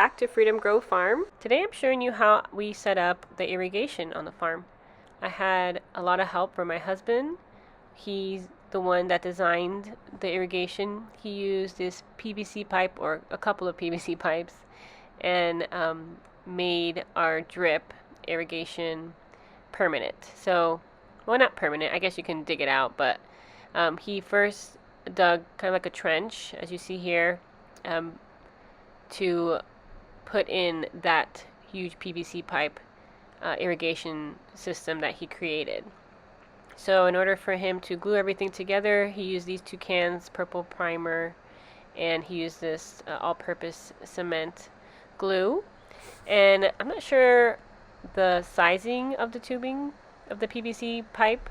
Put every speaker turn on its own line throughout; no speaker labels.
back to Freedom Grow Farm. Today I'm showing you how we set up the irrigation on the farm. I had a lot of help from my husband. He's the one that designed the irrigation. He used this PVC pipe, or a couple of PVC pipes, and made our drip irrigation permanent. So, well, not permanent, I guess you can dig it out, but he first dug kind of like a trench, as you see here, to put in that huge PVC pipe irrigation system that he created. So in order for him to glue everything together, he used these 2 cans, purple primer, and he used this all-purpose cement glue. And I'm not sure the sizing of the tubing of the PVC pipe,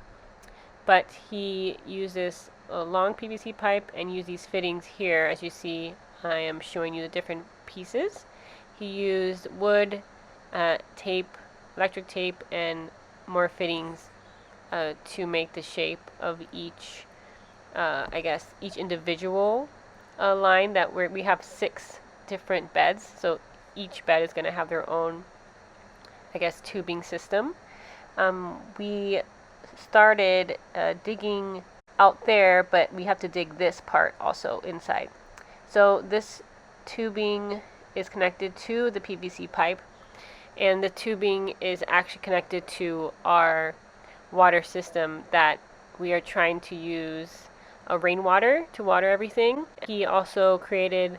but he used this long PVC pipe and used these fittings here. As you see, I am showing you the different pieces. He used wood, tape, electric tape, and more fittings to make the shape of each, each individual line. That we have 6 different beds, so each bed is going to have their own, tubing system. We started digging out there, but we have to dig this part also inside. So this tubing is connected to the PVC pipe, and the tubing is actually connected to our water system that we are trying to use rainwater to water everything. He also created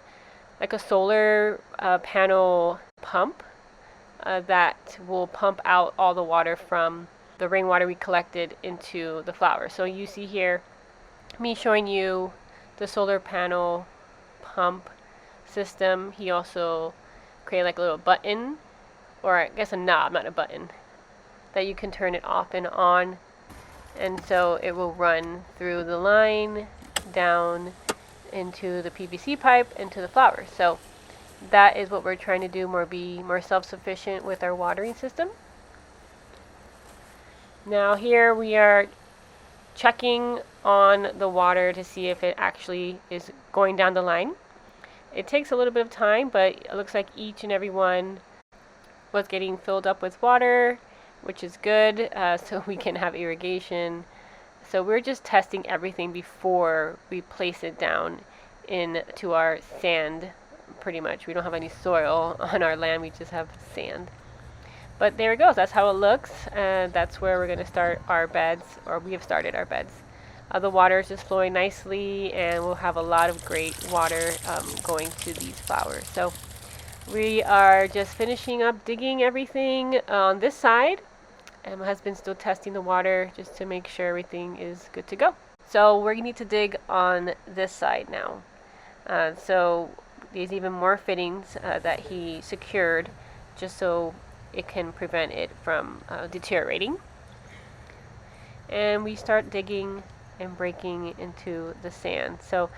like a solar panel pump that will pump out all the water from the rainwater we collected into the flowers. So you see here me showing you the solar panel pump system. He also created like a little button, or I guess a knob, not a button, that you can turn it off and on, and so it will run through the line down into the PVC pipe into the flowers. So that is what we're trying to do, be more self-sufficient with our watering system. Now here we are checking on the water to see if it actually is going down the line. It takes a little bit of time, but it looks like each and every one was getting filled up with water, which is good, so we can have irrigation. So we're just testing everything before we place it down into our sand, pretty much. We don't have any soil on our land, we just have sand. But there it goes, that's how it looks, and that's where we're going to start our beds, or we have started our beds. The water is just flowing nicely, and we'll have a lot of great water going to these flowers. So we are just finishing up digging everything on this side, and my husband's still testing the water just to make sure everything is good to go. So we need to dig on this side now. So there's even more fittings that he secured just so it can prevent it from deteriorating. And we start digging and breaking into the sand. So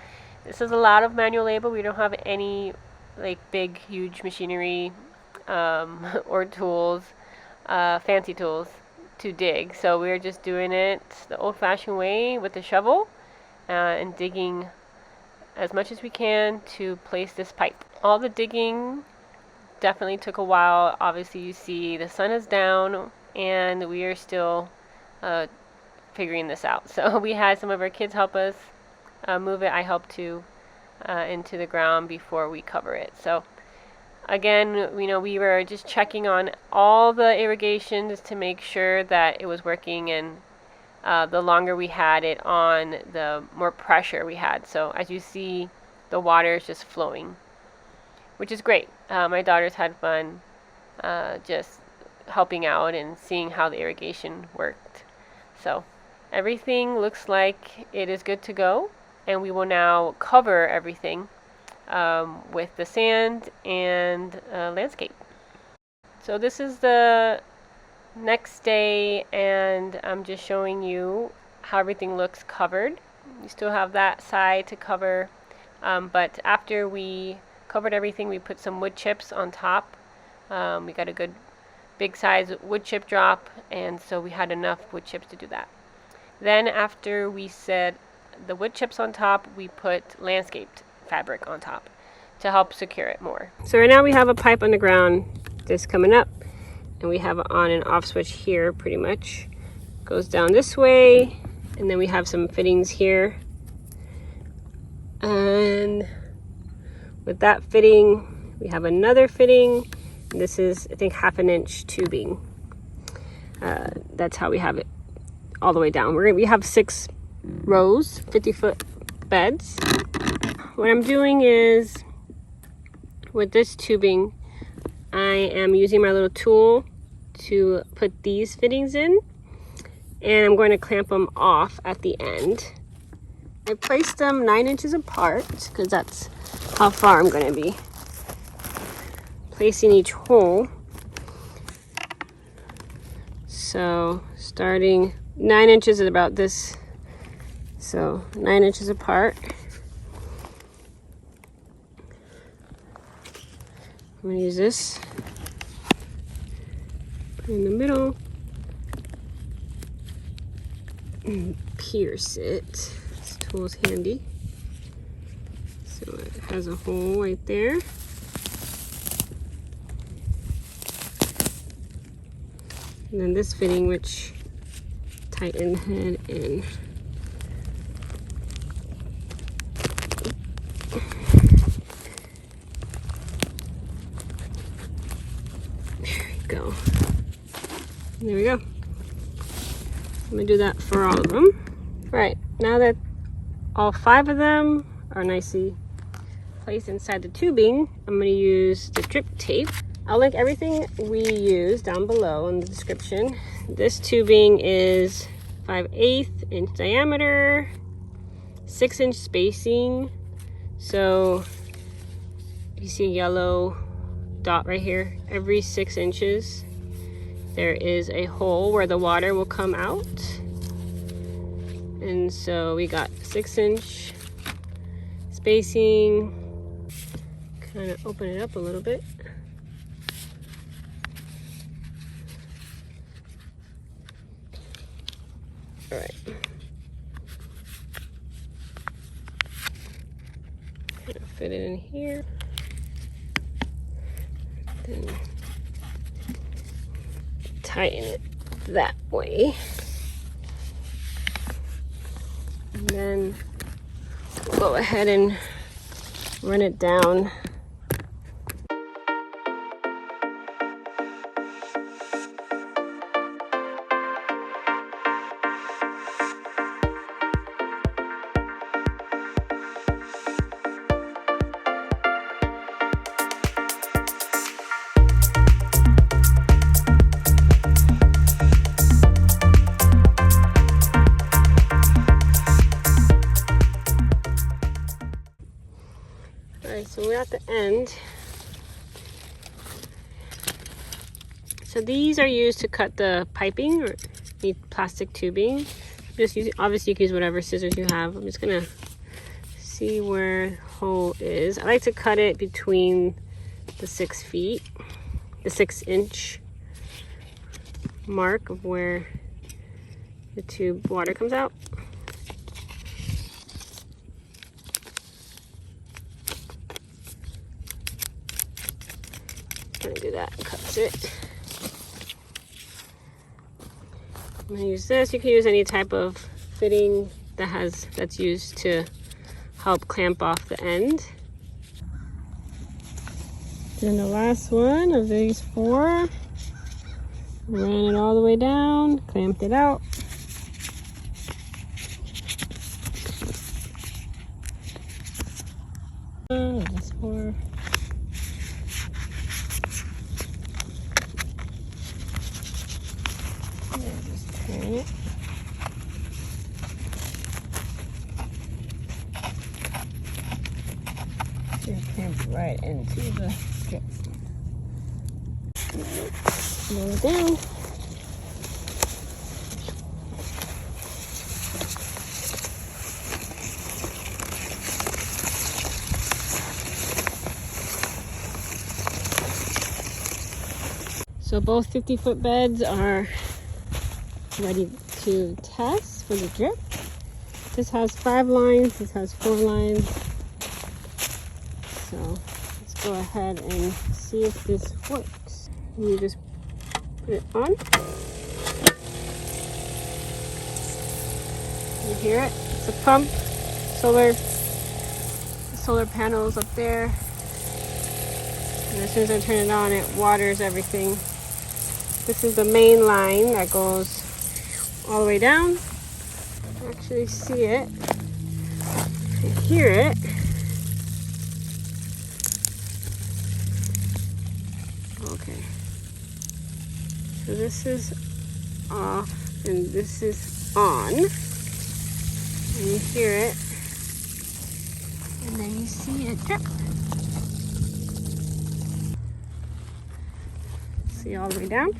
this is a lot of manual labor. We don't have any like big huge machinery or tools, fancy tools to dig. So we're just doing it the old-fashioned way with the shovel and digging as much as we can to place this pipe. All the digging definitely took a while. Obviously you see the sun is down and we are still figuring this out. So we had some of our kids help us move it. I helped too into the ground before we cover it. So again, we were just checking on all the irrigations to make sure that it was working, and the longer we had it on, the more pressure we had. So as you see, the water is just flowing, which is great. My daughters had fun just helping out and seeing how the irrigation worked. So everything looks like it is good to go, and we will now cover everything with the sand and landscape. So this is the next day, and I'm just showing you how everything looks covered. We still have that side to cover, but after we covered everything, we put some wood chips on top. We got a good big size wood chip drop, and so we had enough wood chips to do that. Then after we set the wood chips on top, we put landscaped fabric on top. to help secure it more. So right now we have a pipe on the ground that's coming up, and we have an on and off switch here pretty much. Goes down this way, and then we have some fittings here. And with that fitting, we have another fitting. This is, I think, 1/2 inch tubing. That's how we have it all the way down. We have 6 rows, 50-foot beds. What I'm doing is, with this tubing, I am using my little tool to put these fittings in, and I'm going to clamp them off at the end. I placed them 9 inches apart because that's how far I'm going to be placing each hole. So starting 9 inches is about this, so 9 inches apart. I'm going to use this, put it in the middle, and pierce it. This tool is handy. So it has a hole right there. And then this fitting, which tighten the head in. Go. There we go. I'm gonna do that for all of them. Right, now that all 5 of them are nicely placed inside the tubing, I'm gonna use the drip tape. I'll link everything we use down below in the description. This tubing is 5/8 inch diameter, 6 inch spacing. So you see a yellow dot right here. Every 6 inches there is a hole where the water will come out, and so we got 6 inch spacing. Kind of open it up a little bit. All right, kind of fit it in here. Then tighten it that way, and then go ahead and run it down. So we're at the end. So these are used to cut the piping or the plastic tubing. Just use, obviously you can use whatever scissors you have. I'm just gonna see where the hole is. I like to cut it between the 6 feet, the 6 inch mark of where the tube water comes out. Gonna do that, cuts it. I'm gonna use this. You can use any type of fitting that's used to help clamp off the end. Then the last one of these 4, ran it all the way down, clamped it out. This 4. It. Just clamp right into the strip. Roll it down. So both 50-foot beds are ready to test for the drip. This has 5 lines, this has 4 lines. So
go ahead and see if this works. You just put it on. You hear it? It's a pump. Solar panels up there. And as soon as I turn it on, it waters everything. This is the main line that goes all the way down. I actually see it. I hear it. Okay. So this is off and this is on. And you hear it. And then you see it drip. See all the way down.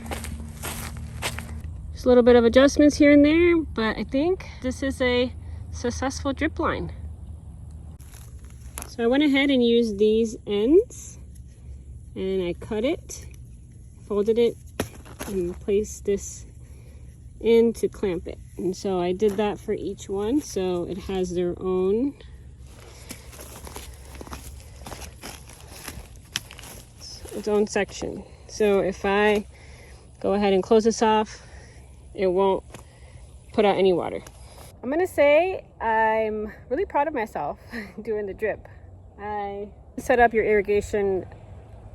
Just a little bit of adjustments here and there, but I think this is a successful drip line. So I went ahead and used these ends and I cut it, folded it, and placed this in to clamp it. And so I did that for each one, so it has their own its own section. So if I go ahead and close this off, it won't put out any water. I'm gonna say I'm really proud of myself doing the drip. I set up your irrigation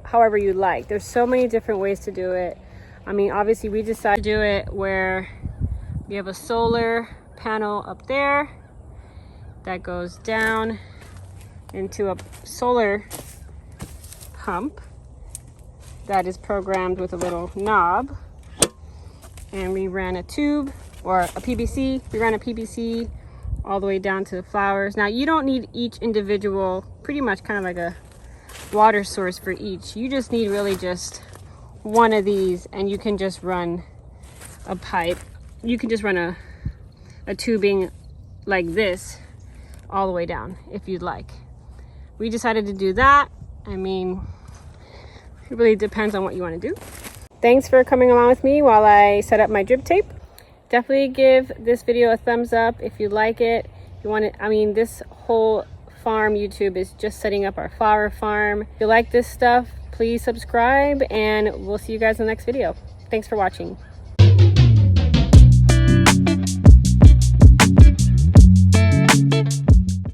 however you like. There's so many different ways to do it. I mean, obviously we decided to do it where we have a solar panel up there that goes down into a solar pump that is programmed with a little knob, and we ran a tube or a PVC. We ran a PVC all the way down to the flowers. Now you don't need each individual, pretty much kind of like a water source for each. You just need really just one of these, and you can just run a pipe. You can just run a tubing like this all the way down if you'd like. We decided to do that. I mean, it really depends on what you want to do. Thanks for coming along with me while I set up my drip tape. Definitely give this video a thumbs up if you like it. If you want it, I mean, this whole farm YouTube is just setting up our flower farm. If you like this stuff, please subscribe, and we'll see you guys in the next video. Thanks for watching.